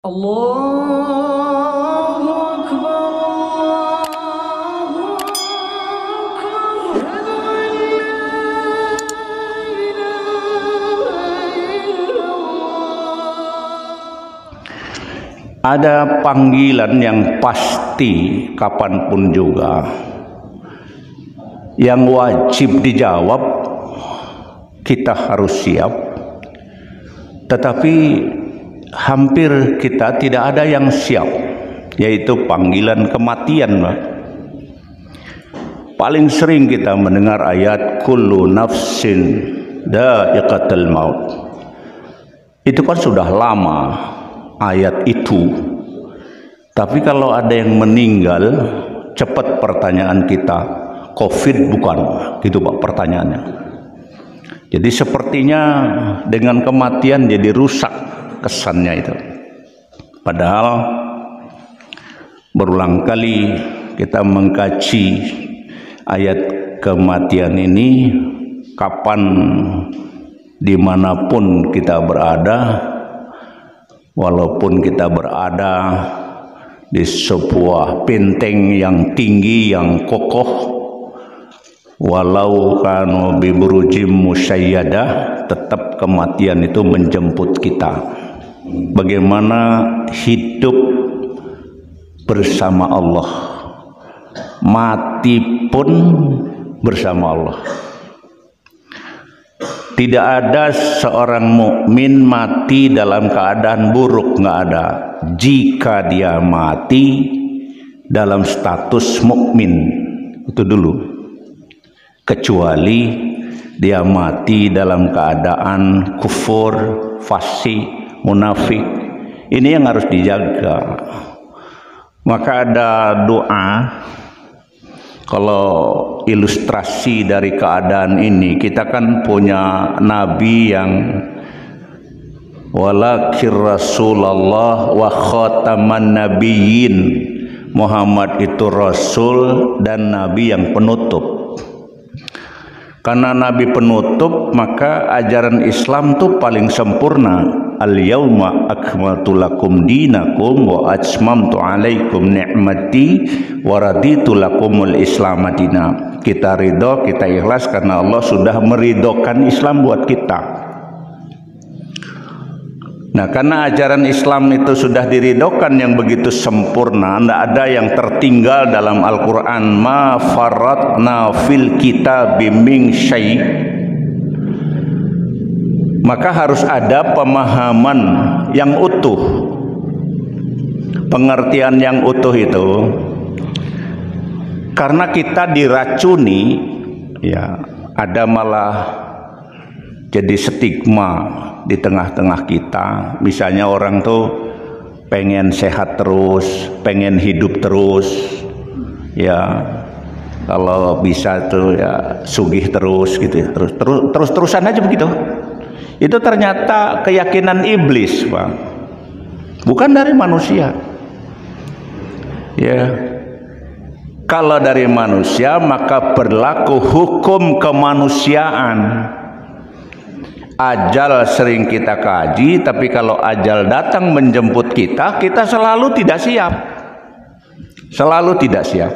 Allahu Akbar, Allahu Akbar. Ada panggilan yang pasti kapanpun juga, yang wajib dijawab, kita harus siap. Tetapi hampir kita tidak ada yang siap, yaitu panggilan kematian. Paling sering kita mendengar ayat kullu nafsin dha'iqatul maut. Itu kan sudah lama ayat itu. Tapi kalau ada yang meninggal, cepat pertanyaan kita, COVID bukan? Gitu Pak pertanyaannya. Jadi sepertinya dengan kematian jadi rusak kesannya itu. Padahal berulang kali kita mengkaji ayat kematian ini, kapan dimanapun kita berada, walaupun kita berada di sebuah benteng yang tinggi, yang kokoh, walau kanu bi burujim musayyadah, tetap kematian itu menjemput kita. Bagaimana hidup bersama Allah, mati pun bersama Allah. Tidak ada seorang mukmin mati dalam keadaan buruk, nggak ada. Jika dia mati dalam status mukmin, itu dulu. Kecuali dia mati dalam keadaan kufur, fasik, munafik. Ini yang harus dijaga. Maka ada doa. Kalau ilustrasi dari keadaan ini, kita kan punya nabi yang walakir Rasulullah wa khataman nabiyyin. Muhammad itu rasul dan nabi yang penutup. Karena nabi penutup, maka ajaran Islam itu paling sempurna. Al-yawma akmaltu lakum dinakum wa atmamtu alaikum ni'mati wa raditu lakumul Islam madina. Kita ridho, kita ikhlas karena Allah sudah meridhokan Islam buat kita. Nah, karena ajaran Islam itu sudah diridhokan yang begitu sempurna, tidak ada yang tertinggal dalam Al-Quran. Ma farratna fil kitabi min syai'. Maka harus ada pemahaman yang utuh, pengertian yang utuh itu. Karena kita diracuni, ya ada malah jadi stigma di tengah-tengah kita. Misalnya orang tuh pengen sehat terus, pengen hidup terus, ya kalau bisa tuh ya sugih terus gitu ya, terus-terusan aja begitu. Itu ternyata keyakinan iblis, Pak. Bukan dari manusia. Ya. Kalau dari manusia maka berlaku hukum kemanusiaan. Ajal sering kita kaji, tapi kalau ajal datang menjemput kita, kita selalu tidak siap. Selalu tidak siap.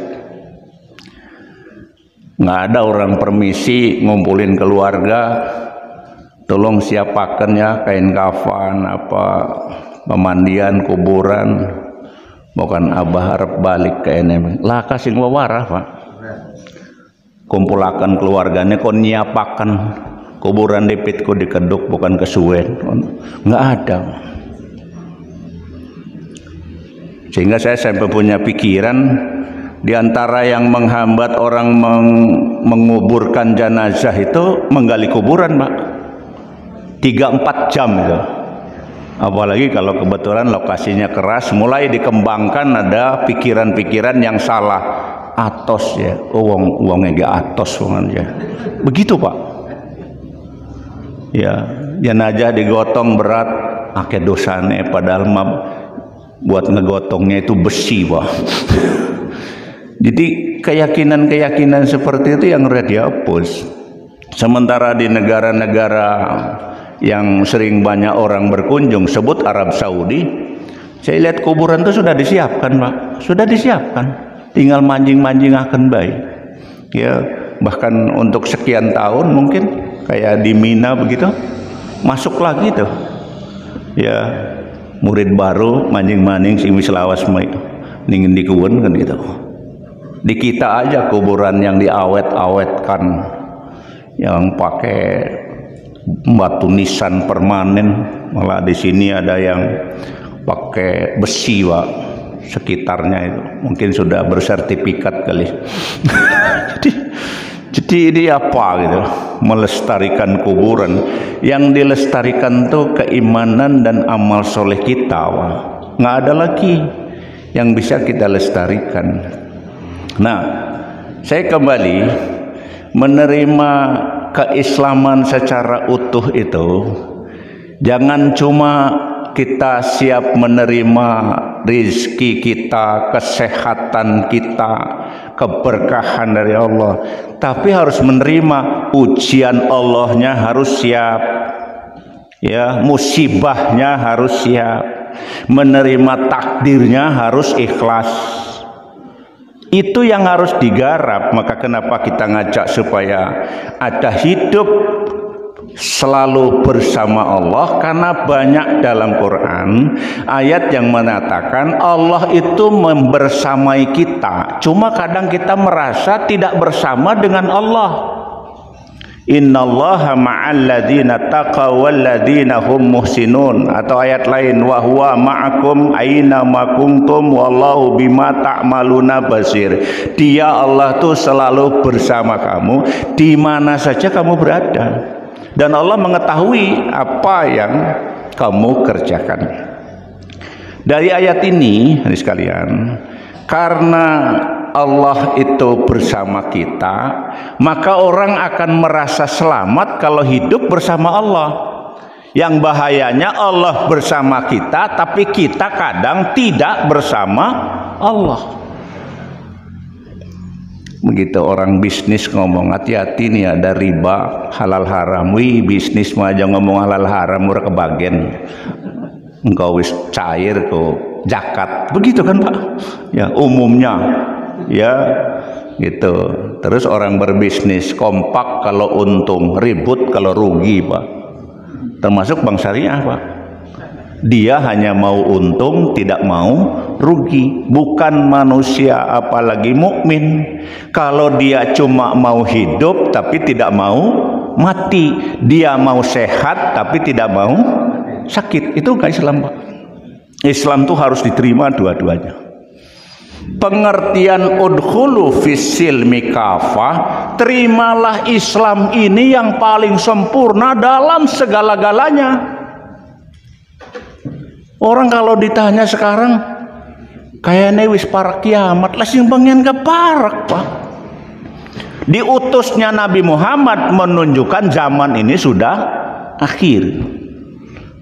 Nggak ada orang permisi ngumpulin keluarga, tolong siapakan ya kain kafan, apa pemandian, kuburan, bukan abah harap balik ke enem lah kasih wawarah Pak, kumpulakan keluarganya kon nyiapakan kuburan dipitku dikeduk bukan kesuwen, nggak ada. Sehingga saya sampai punya pikiran, diantara yang menghambat orang menguburkan jenazah itu menggali kuburan Pak. 3-4 jam itu. Apalagi kalau kebetulan lokasinya keras, mulai dikembangkan ada pikiran-pikiran yang salah. Atos ya, uangnya gak atos ya. Begitu Pak. Ya, jenazah digotong berat, akeh dosane, padahal buat ngegotongnya itu besi Pak. Jadi keyakinan-keyakinan seperti itu yang udah dihapus. Sementara di negara-negara yang sering banyak orang berkunjung, sebut Arab Saudi, Saya lihat kuburan itu sudah disiapkan, Pak. Sudah disiapkan. Tinggal mancing-mancing akan baik. Ya, bahkan untuk sekian tahun mungkin kayak di Mina begitu, masuk lagi tuh. Ya, murid baru mancing-mancing sing wis lawas ningin di kebun kan gitu. Di kita aja kuburan yang diawet-awetkan, yang pakai batu nisan permanen, malah di sini ada yang pakai besi, Pak, sekitarnya itu mungkin sudah bersertifikat kali. jadi ini apa gitu, melestarikan kuburan. Yang dilestarikan tuh keimanan dan amal soleh kita, Pak. Nggak ada lagi yang bisa kita lestarikan. Nah, saya kembali menerima keislaman secara utuh itu, jangan cuma kita siap menerima rizki kita, kesehatan kita, keberkahan dari Allah, tapi harus menerima ujian Allahnya harus siap, ya, musibahnya harus siap, menerima takdirnya harus ikhlas. Itu yang harus digarap. Maka kenapa kita ngajak supaya ada hidup selalu bersama Allah, karena banyak dalam Quran ayat yang mengatakan Allah itu membersamai kita, cuma kadang kita merasa tidak bersama dengan Allah. Innallaha ma'al ladzina taqaw wal ladzina hum muhsinun, atau ayat lain wa huwa ma'akum aina ma kuntum wallahu bima ta'maluna basir. Dia Allah tuh selalu bersama kamu di mana saja kamu berada, dan Allah mengetahui apa yang kamu kerjakan. Dari ayat ini, hadirin sekalian, karena Allah itu bersama kita, maka orang akan merasa selamat kalau hidup bersama Allah. Yang bahayanya Allah bersama kita, tapi kita kadang tidak bersama Allah. Begitu orang bisnis ngomong, hati-hati nih ada riba, halal haram. Wih, bisnis mah aja ngomong halal haram murah kebagian. Engkau wis cair kok zakat. Begitu kan, Pak? Ya, umumnya. Ya, gitu. Terus orang berbisnis kompak kalau untung, ribut kalau rugi, Pak. Termasuk bank syariah, Pak. Dia hanya mau untung, tidak mau rugi. Bukan manusia, apalagi mukmin. Kalau dia cuma mau hidup tapi tidak mau mati, dia mau sehat tapi tidak mau sakit, itu enggak Islam, Pak. Islam tuh harus diterima dua-duanya. Pengertian udkhulu fis-silmi kafah, terimalah Islam ini yang paling sempurna dalam segala-galanya. Orang kalau ditanya sekarang, kayaknya wis parak kiamat, lah sing pengen ke parak, Pak. Diutusnya Nabi Muhammad menunjukkan zaman ini sudah akhir.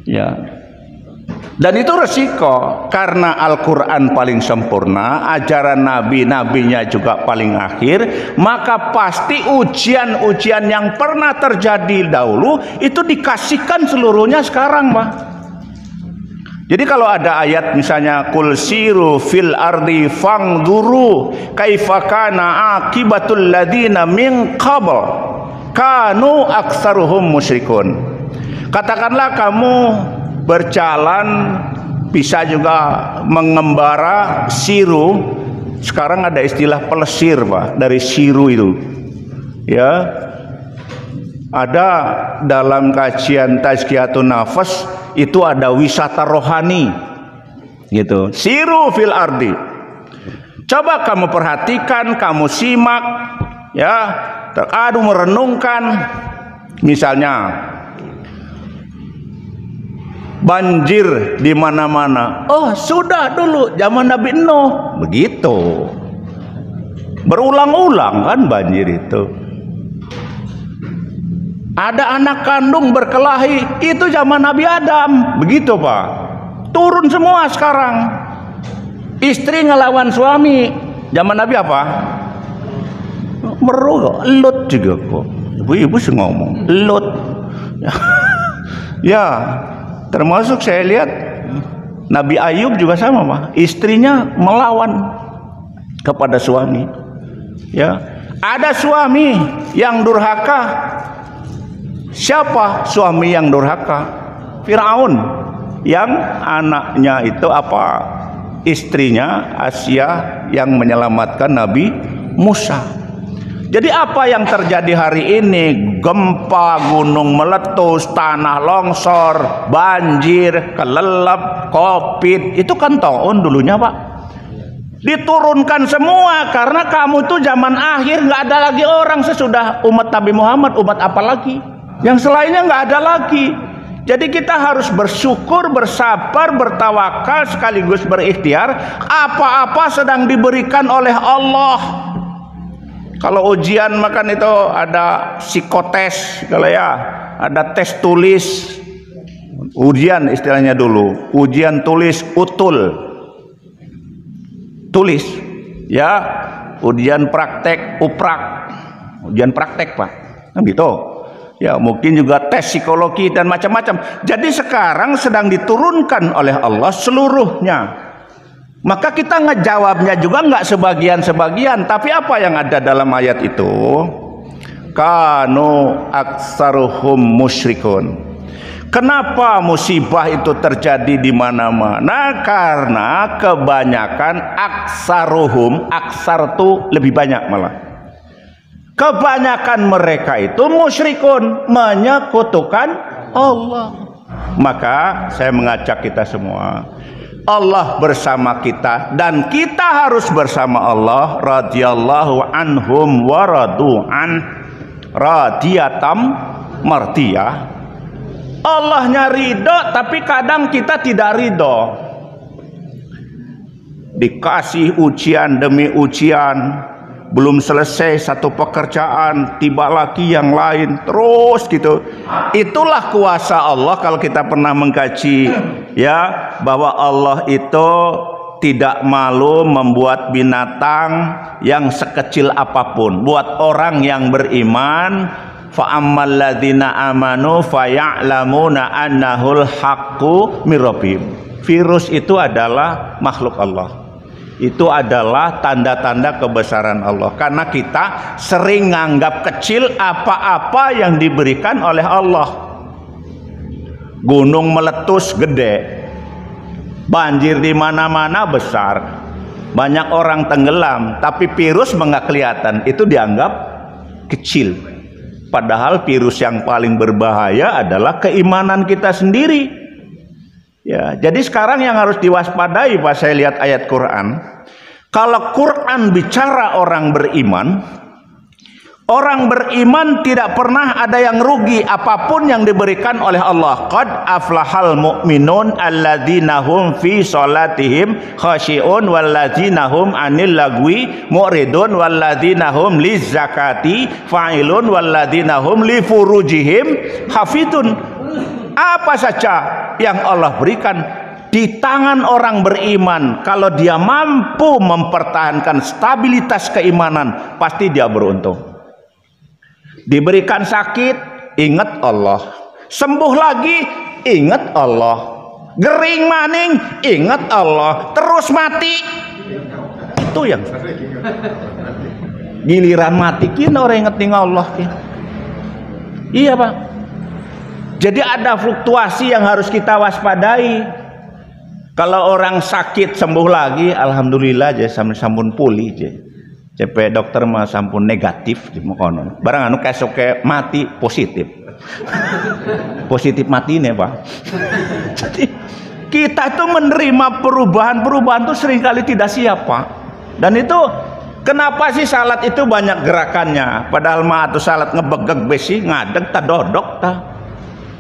Ya. Dan itu resiko, karena Al-Quran paling sempurna, ajaran nabinya juga paling akhir, maka pasti ujian-ujian yang pernah terjadi dahulu itu dikasihkan seluruhnya sekarang, Pak. Jadi kalau ada ayat misalnya kul siru fil ardi fangduru kaifa kana akibatul ladina min qabl kanu aktsaruhum musyrikun. Katakanlah kamu berjalan, bisa juga mengembara, siru. Sekarang ada istilah pelesir, Pak, dari siru itu. Ya. Ada dalam kajian Tazkiyatun Nafas itu ada wisata rohani. Gitu. Siru fil ardi. Coba kamu perhatikan, kamu simak, ya, terkadang merenungkan. Misalnya banjir di mana-mana. Oh, sudah dulu zaman Nabi Nuh. Begitu. Berulang-ulang kan banjir itu. Ada anak kandung berkelahi, itu zaman Nabi Adam. Begitu, Pak. Turun semua sekarang. Istri ngelawan suami, zaman Nabi apa? Meru, Lut juga kok. Ibu-ibu sih ngomong, Lut. Ya. Termasuk saya lihat Nabi Ayub juga sama, Pak. Istrinya melawan kepada suami. Ya, ada suami yang durhaka. Siapa suami yang durhaka? Firaun, yang anaknya itu istrinya Asia yang menyelamatkan Nabi Musa. Jadi apa yang terjadi hari ini? Gempa, gunung meletus, tanah longsor, banjir, kelelep, Covid, itu kan taun dulunya, Pak. Diturunkan semua karena kamu tuh zaman akhir, nggak ada lagi orang sesudah umat Nabi Muhammad, umat apa lagi? Yang selainnya nggak ada lagi. Jadi kita harus bersyukur, bersabar, bertawakal sekaligus berikhtiar. Apa-apa sedang diberikan oleh Allah. Kalau ujian makan itu ada psikotes, kalau ya ada tes tulis, ujian istilahnya dulu, ujian tulis utul, tulis, ya, ujian praktek uprak, ujian praktek, Pak, kan gitu. Ya, mungkin juga tes psikologi dan macam-macam. Jadi sekarang sedang diturunkan oleh Allah seluruhnya. Maka kita ngejawabnya juga nggak sebagian-sebagian, tapi apa yang ada dalam ayat itu? Kanu aksaruhum musyrikun. Kenapa musibah itu terjadi di mana-mana? Karena kebanyakan aksaruhum, aksar itu lebih banyak malah. Kebanyakan mereka itu musyrikun, menyekutukan Allah. Maka saya mengajak kita semua, Allah bersama kita dan kita harus bersama Allah. Radhiyallahu anhum wa radu'an, radiyatam mardiyah. Allahnya ridho, tapi kadang kita tidak ridho. Dikasih ujian demi ujian, belum selesai satu pekerjaan, tiba lagi yang lain, terus gitu. Itulah kuasa Allah. Kalau kita pernah mengkaji, ya, bahwa Allah itu tidak malu membuat binatang yang sekecil apapun. Buat orang yang beriman, fa'ammal ladzina amanu faya'lamuna annahul haqqu mir rabbihim. Virus itu adalah makhluk Allah. Itu adalah tanda-tanda kebesaran Allah. Karena kita sering nganggap kecil apa-apa yang diberikan oleh Allah. Gunung meletus gede, banjir di mana-mana besar, banyak orang tenggelam, tapi virus nggak kelihatan, itu dianggap kecil. Padahal virus yang paling berbahaya adalah keimanan kita sendiri. Ya, jadi sekarang yang harus diwaspadai, Pak, saya lihat ayat Quran. Kalau Quran bicara orang beriman tidak pernah ada yang rugi apapun yang diberikan oleh Allah. Qad aflahal mu'minun alladzina hum fi sholatihim khashi'un walladzina hum anil lagwi mu'ridun walladzina hum lizzakati fa'ilun walladzina hum li furujihim hafidun. Apa saja yang Allah berikan di tangan orang beriman, kalau dia mampu mempertahankan stabilitas keimanan, pasti dia beruntung. Diberikan sakit, ingat Allah. Sembuh lagi, ingat Allah. Gering maning, ingat Allah. Terus mati, itu yang giliran mati kini orang inget ning Allah. Iya, Pak. Jadi ada fluktuasi yang harus kita waspadai. Kalau orang sakit sembuh lagi, alhamdulillah aja sampun pulih aja. CP dokter mah sampun negatif di mokono. Barang anu kesoke mati positif. Positif mati nih, Pak. Jadi kita itu menerima perubahan-perubahan itu seringkali tidak siap, Pak. Dan itu kenapa sih salat itu banyak gerakannya? Padahal mah atuh salat ngebegeg besi ngadeg ta dodok ta.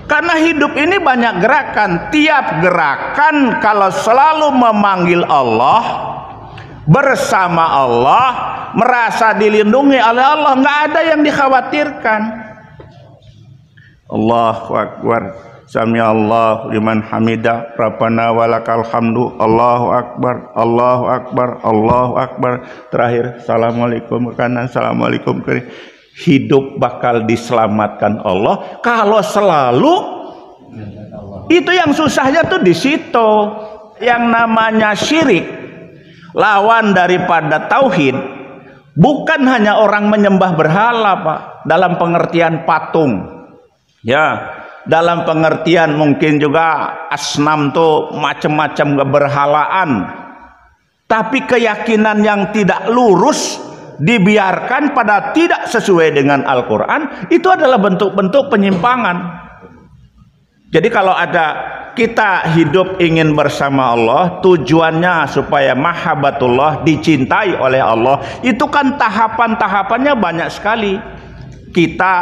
Karena hidup ini banyak gerakan. Tiap gerakan kalau selalu memanggil Allah, bersama Allah, merasa dilindungi oleh Allah, nggak ada yang dikhawatirkan. Allahu Akbar. Sami Allah liman hamidah, Rabbana walakal hamdu. Allahu Akbar, Allahu Akbar, Allahu Akbar. Terakhir, assalamualaikum kanan, assalamualaikum kiri. Hidup bakal diselamatkan Allah kalau selalu. Itu yang susahnya tuh di situ. Yang namanya syirik, lawan daripada tauhid, bukan hanya orang menyembah berhala, Pak, dalam pengertian patung. Ya, dalam pengertian mungkin juga asnam tuh macam-macam keberhalaan. Tapi keyakinan yang tidak lurus dibiarkan pada tidak sesuai dengan Al-Quran, itu adalah bentuk-bentuk penyimpangan. Jadi kalau ada kita hidup ingin bersama Allah, tujuannya supaya mahabbatullah, dicintai oleh Allah, itu kan tahapan-tahapannya banyak sekali. Kita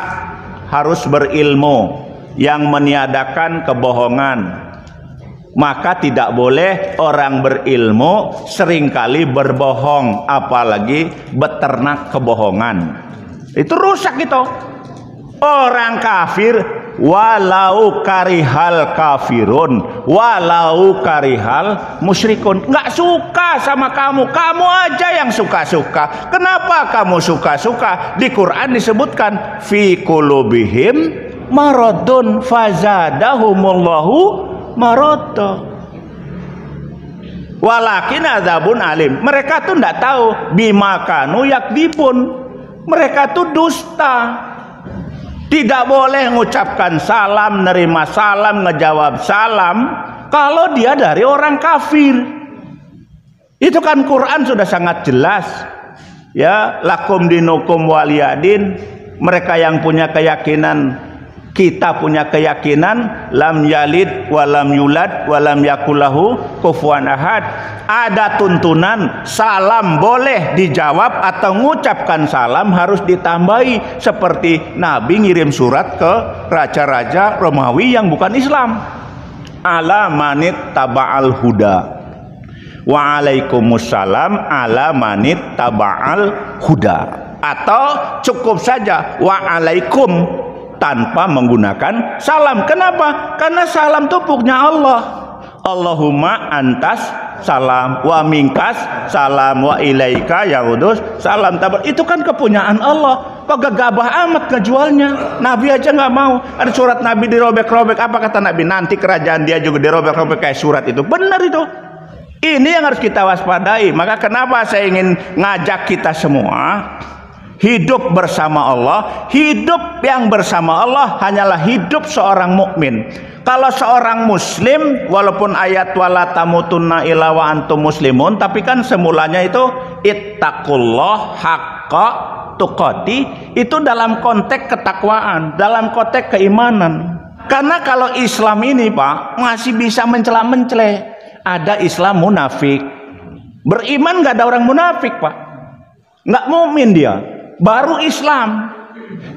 harus berilmu yang meniadakan kebohongan. Maka tidak boleh orang berilmu seringkali berbohong, apalagi beternak kebohongan. Itu rusak itu. Orang kafir, walau karihal kafirun, walau karihal musyrikun, nggak suka sama kamu, kamu aja yang suka-suka. Kenapa kamu suka-suka? Di Quran disebutkan fi qulubihim maradun fazadahumullahu maradda walakin adzabun alim. Mereka tuh nggak tahu bima kanu yakdibun, mereka tuh dusta. Tidak boleh mengucapkan salam, nerima salam, ngejawab salam kalau dia dari orang kafir. Itu kan Quran sudah sangat jelas. Ya, lakum dinukum waliyadin. Mereka yang punya keyakinan, kita punya keyakinan lam yalid walam yulad walam yakulahu kufuwan ahad. Ada tuntunan salam boleh dijawab atau mengucapkan salam harus ditambahi, seperti Nabi ngirim surat ke raja-raja Romawi yang bukan Islam. Ala manit taba'al huda wa alaikumussalam ala manit taba'al huda, atau cukup saja wa alaikum tanpa menggunakan salam. Kenapa? Karena salam itu punya Allah. Allahumma antas salam wa minkas salam wa ilaika yaudus salam. Itu kan kepunyaan Allah. Kok gegabah amat ngejualnya? Nabi aja nggak mau. Ada surat Nabi dirobek-robek. Apa kata Nabi? Nanti kerajaan dia juga dirobek-robek kayak surat itu. Benar itu. Ini yang harus kita waspadai. Maka kenapa saya ingin ngajak kita semua hidup bersama Allah. Hidup yang bersama Allah hanyalah hidup seorang mukmin. Kalau seorang muslim, walaupun ayat wala tamutunna illa wa antum muslimun, tapi kan semulanya itu ittaqullah haqqa tuqati, itu dalam konteks ketakwaan, dalam konteks keimanan. Karena kalau Islam ini, Pak, masih bisa mencela-mencela. Ada Islam munafik. Beriman nggak ada orang munafik, Pak. Nggak mukmin dia. Baru Islam.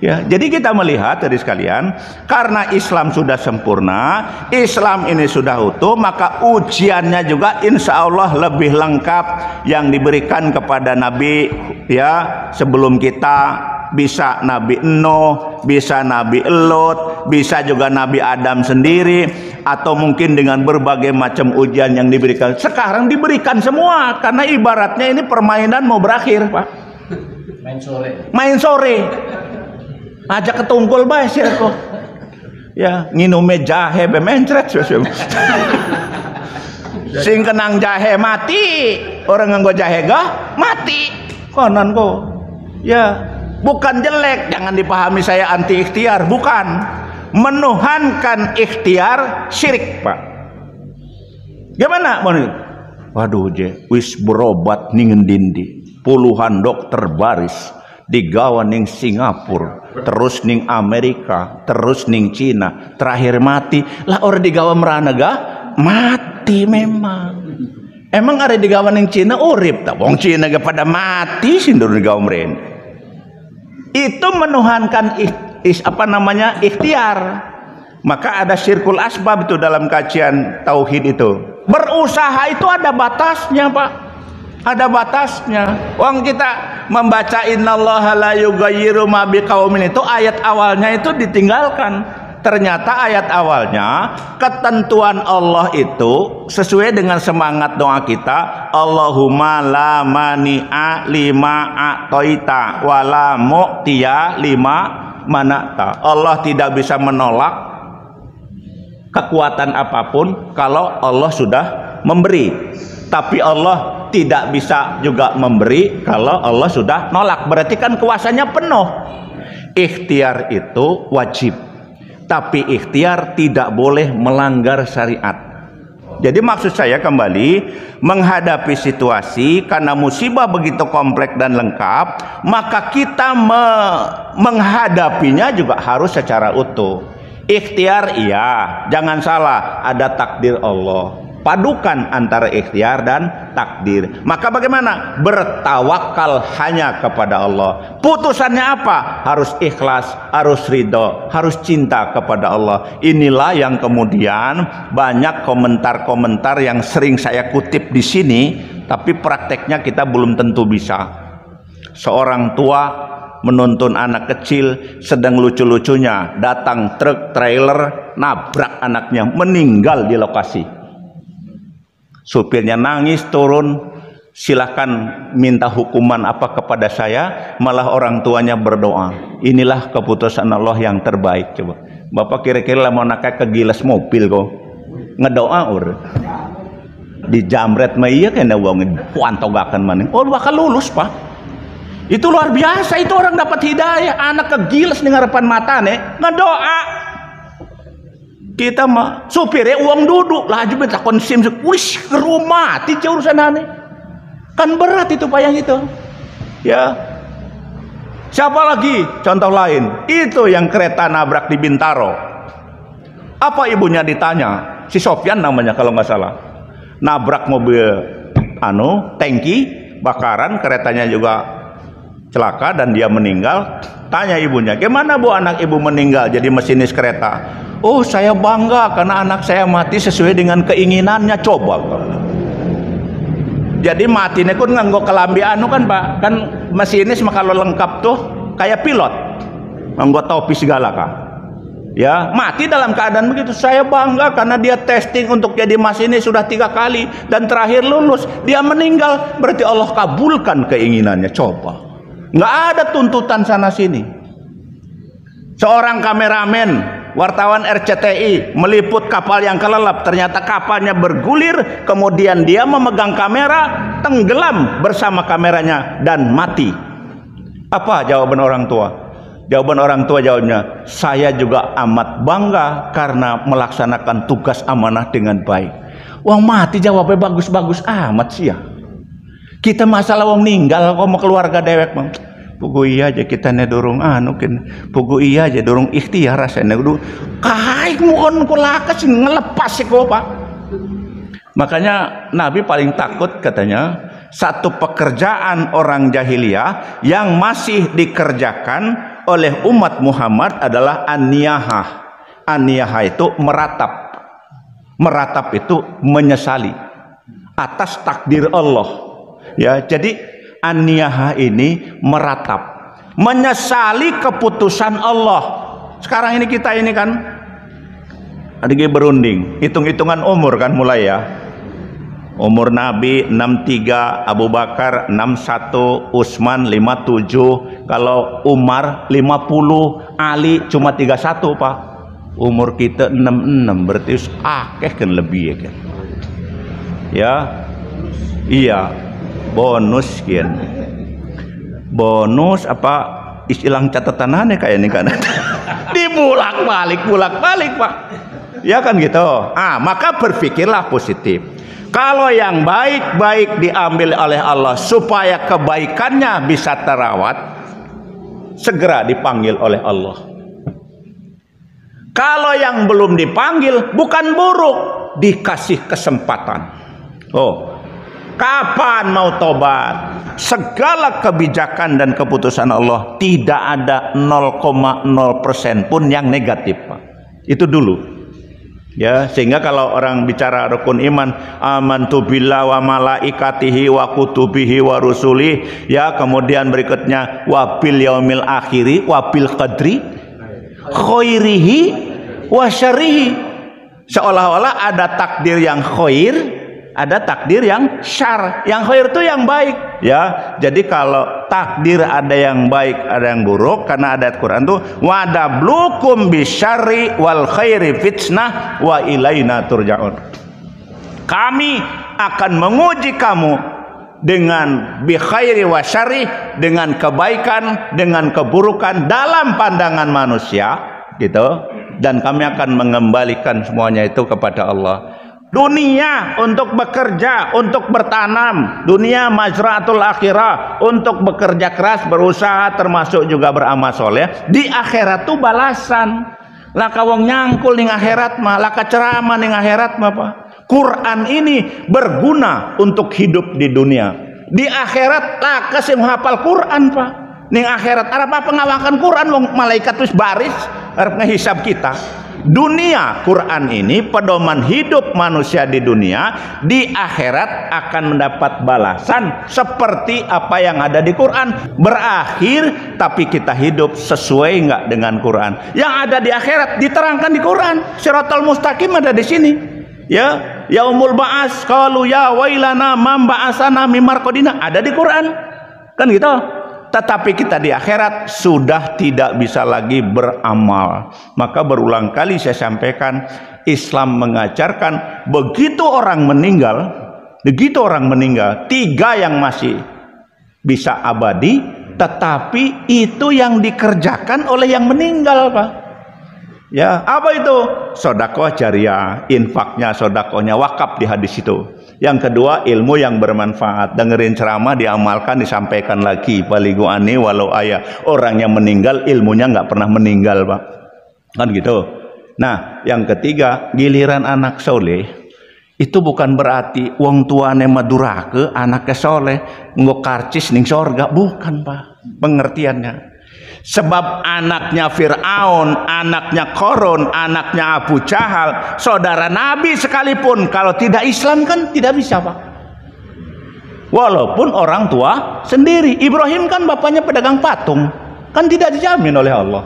Ya, jadi kita melihat dari sekalian, karena Islam sudah sempurna, Islam ini sudah utuh, maka ujiannya juga insya Allah lebih lengkap yang diberikan kepada Nabi ya sebelum kita. Bisa Nabi Nuh, bisa Nabi Lot, bisa juga Nabi Adam sendiri, atau mungkin dengan berbagai macam ujian yang diberikan. Sekarang diberikan semua, karena ibaratnya ini permainan mau berakhir, Pak. Main sore aja ketunggul bae sih kok. Ya, nginume jahe be mencret. Sing kenang jahe mati, orang nganggo jahe gah mati. Konon kok. Ya, bukan jelek, jangan dipahami saya anti ikhtiar, bukan. Menuhankan ikhtiar syirik, Pak. Gimana? Waduh je, wis berobat ning dindi. Puluhan dokter baris digawa ning Singapura, terus ning Amerika, terus ning Cina, terakhir mati. Lah orang digawa merana gak? Mati memang. Emang ada digawa ning Cina urip tak? Wong Cina gak pada mati sindur digawa meren. Itu menuhankan ikhtiar. Maka ada syirkul asbab itu dalam kajian tauhid itu. Berusaha itu ada batasnya, Pak. Ada batasnya. Wong kita membaca innallaha la yughayyiru ma biqaumin, itu ayat awalnya itu ditinggalkan. Ternyata ayat awalnya ketentuan Allah itu sesuai dengan semangat doa kita, Allahumma la mani'a lima a'taita wa la mu'tiya lima mana'ta. Allah tidak bisa menolak kekuatan apapun kalau Allah sudah memberi. Tapi Allah tidak bisa juga memberi kalau Allah sudah nolak. Berarti kan kuasanya penuh. Ikhtiar itu wajib, tapi ikhtiar tidak boleh melanggar syariat. Jadi maksud saya kembali, menghadapi situasi karena musibah begitu kompleks dan lengkap, maka kita menghadapinya juga harus secara utuh. Ikhtiar iya, jangan salah, ada takdir Allah. Padukan antara ikhtiar dan takdir. Maka bagaimana? Bertawakal hanya kepada Allah. Putusannya apa? Harus ikhlas, harus ridho, harus cinta kepada Allah. Inilah yang kemudian banyak komentar-komentar yang sering saya kutip di sini, tapi prakteknya kita belum tentu bisa. Seorang tua menuntun anak kecil, sedang lucu-lucunya datang truk trailer nabrak anaknya, meninggal di lokasi. Supirnya nangis turun, silahkan minta hukuman apa kepada saya. Malah orang tuanya berdoa, inilah keputusan Allah yang terbaik. Coba Bapak kira-kira mau nakai ke gilas mobil kok ngedoa di jamret mah iya kena uang puantogakan maning. Oh bakal lulus pak. Itu luar biasa, itu orang dapat hidayah. Anak ke gilas nih ngarepan mata nih ngedoa. Kita mah supirnya uang duduk lah aja minta konsim, wis ke rumah ti urusan aneh kan berat itu pak yang itu ya. Siapa lagi contoh lain itu yang kereta nabrak di Bintaro, apa ibunya ditanya, si Sofyan namanya kalau nggak salah, nabrak mobil tangki bakaran, keretanya juga celaka dan dia meninggal. Tanya ibunya, gimana bu anak ibu meninggal jadi masinis kereta? Oh saya bangga karena anak saya mati sesuai dengan keinginannya. Coba jadi matinya kan nganggo kelambi kan pak, kan masinis mah kalau lengkap tuh kayak pilot nganggo topi segala kah ya, mati dalam keadaan begitu. Saya bangga karena dia testing untuk jadi masinis sudah 3 kali dan terakhir lulus, dia meninggal, berarti Allah kabulkan keinginannya. Coba nggak ada tuntutan sana sini. Seorang kameramen wartawan RCTI meliput kapal yang kelelap, ternyata kapalnya bergulir, kemudian dia memegang kamera, tenggelam bersama kameranya dan mati. Apa jawaban orang tua? Jawaban orang tua jawabnya, saya juga amat bangga karena melaksanakan tugas amanah dengan baik. Wong mati jawabnya bagus-bagus amat sih ya. Kita masalah wong ninggal kok mau keluarga dewek bang. Pugu iya aja kita nedorong pugu iya aja dorong ikhtiar rasanya dulu kaik mohon kulakas ngelepas sih kok pak. Makanya Nabi paling takut katanya satu pekerjaan orang jahiliyah yang masih dikerjakan oleh umat Muhammad adalah an-niyahah. An-niyahah itu meratap. Meratap itu menyesali atas takdir Allah. Ya, jadi an-niyahah ini meratap, menyesali keputusan Allah. Sekarang ini kita ini kan ada berunding, hitung-hitungan umur kan mulai ya. Umur Nabi 63, Abu Bakar 61, Utsman 57, kalau Umar 50, Ali cuma 31 pak. Umur kita 66, berarti akeh kan lebih ya kan. Ya, iya. Bonus kian, bonus apa istilah catatanannya kayak ini kan dibulak balik pak ya kan gitu. Maka berpikirlah positif. Kalau yang baik-baik diambil oleh Allah supaya kebaikannya bisa terawat, segera dipanggil oleh Allah. Kalau yang belum dipanggil bukan buruk, dikasih kesempatan. Kapan mau tobat? Segala kebijakan dan keputusan Allah tidak ada 0,0% pun yang negatif pak. Itu dulu ya, sehingga kalau orang bicara rukun iman, amantu billah wa malaikatihi wa kutubihi wa rusuli, ya kemudian berikutnya wa bil yaumil akhiri wa bil qadri khairihi wa syarrihi. Seolah-olah ada takdir yang khair, ada takdir yang syar. Yang khair itu yang baik ya. Jadi kalau takdir ada yang baik ada yang buruk, karena ayat Quran tuh wadablukum bisyarri wal khairi fitnah wa ilaina turja'un. Kami akan menguji kamu dengan bi khairi wa syarri, dengan kebaikan, dengan keburukan dalam pandangan manusia, gitu. Dan kami akan mengembalikan semuanya itu kepada Allah. Dunia untuk bekerja, untuk bertanam. Dunia mazra'atul akhirah, untuk bekerja keras, berusaha, termasuk juga beramal soleh. Di akhirat tuh balasan. Lah kawong nyangkul ning akhirat mah, lah ceramah ning akhirat mah Pak. Quran ini berguna untuk hidup di dunia. Di akhirat lah kasih menghafal Quran Pak. Ning akhirat apa pengawakan Quran wong malaikat wis baris arep ngehisab kita. Dunia Quran ini pedoman hidup manusia di dunia, di akhirat akan mendapat balasan seperti apa yang ada di Quran. Berakhir tapi kita hidup sesuai nggak dengan Quran. Yang ada di akhirat diterangkan di Quran. Siratal mustaqim ada di sini. Ya, yaumul ba'as qalu ya wailana man ba'asana mim marqadina ada di Quran. Kan gitu. Tetapi kita di akhirat sudah tidak bisa lagi beramal. Maka berulang kali saya sampaikan, Islam mengajarkan begitu orang meninggal, tiga yang masih bisa abadi, tetapi itu yang dikerjakan oleh yang meninggal Pak. Ya, apa itu? Sedekah jariah, infaknya, sedekahnya, wakaf di hadis itu. Yang kedua, ilmu yang bermanfaat. Dengerin ceramah, diamalkan, disampaikan lagi. Baligu ani walau ayah. Orang yang meninggal, ilmunya nggak pernah meninggal Pak. Kan gitu. Nah, yang ketiga, giliran anak soleh. Itu bukan berarti wong tuane madurake anaknya soleh nggo karcis ning sorga. Bukan Pak. Pengertiannya. Sebab anaknya Fir'aun, anaknya Korun, anaknya Abu Jahal, saudara Nabi sekalipun, kalau tidak Islam kan tidak bisa Pak. Walaupun orang tua sendiri. Ibrahim kan bapaknya pedagang patung, kan tidak dijamin oleh Allah.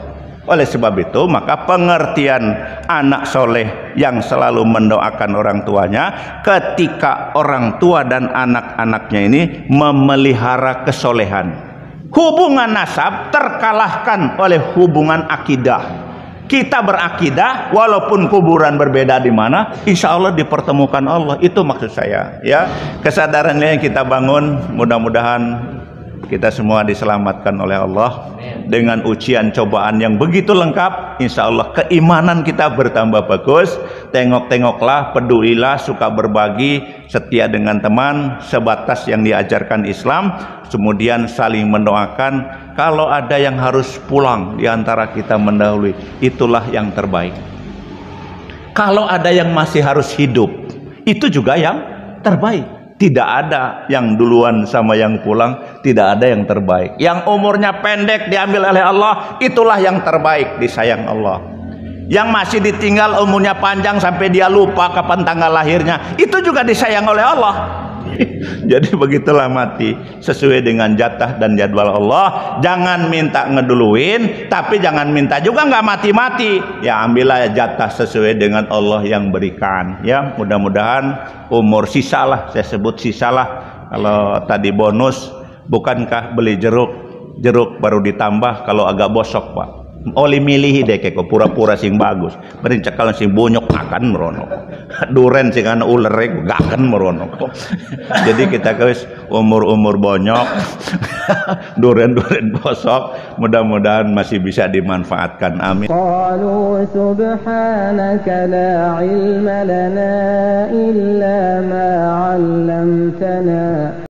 Oleh sebab itu maka pengertian anak soleh yang selalu mendoakan orang tuanya, ketika orang tua dan anak-anaknya ini memelihara kesolehan. Hubungan nasab terkalahkan oleh hubungan akidah. Kita berakidah walaupun kuburan berbeda di mana, insya Allah dipertemukan Allah. Itu maksud saya. Ya, kesadarannya yang kita bangun, mudah-mudahan kita semua diselamatkan oleh Allah dengan ujian cobaan yang begitu lengkap. Insya Allah keimanan kita bertambah bagus. Tengok-tengoklah, pedulilah, suka berbagi, setia dengan teman, sebatas yang diajarkan Islam. Kemudian saling mendoakan. Kalau ada yang harus pulang di antara kita mendahului, itulah yang terbaik. Kalau ada yang masih harus hidup, itu juga yang terbaik. Tidak ada yang duluan sama yang pulang, tidak ada yang terbaik. Yang umurnya pendek diambil oleh Allah, itulah yang terbaik, disayang Allah. Yang masih ditinggal umurnya panjang sampai dia lupa kapan tanggal lahirnya, itu juga disayang oleh Allah. Jadi begitulah mati, sesuai dengan jatah dan jadwal Allah. Jangan minta ngeduluin, tapi jangan minta juga nggak mati-mati. Ya ambillah jatah sesuai dengan Allah yang berikan. Ya mudah-mudahan umur sisalah, saya sebut sisalah. Kalau tadi bonus, bukankah beli jeruk baru ditambah kalau agak bosok Pak. Oli milih deh keko pura-pura sing bagus. Beri cekal sing bonyok akan merono. Duren sing ana ulere gak akan merono. Jadi kita guys umur bonyok, duren bosok, mudah-mudahan masih bisa dimanfaatkan. Amin. Qalu subhanaka la ilma lana illa ma 'allamtana.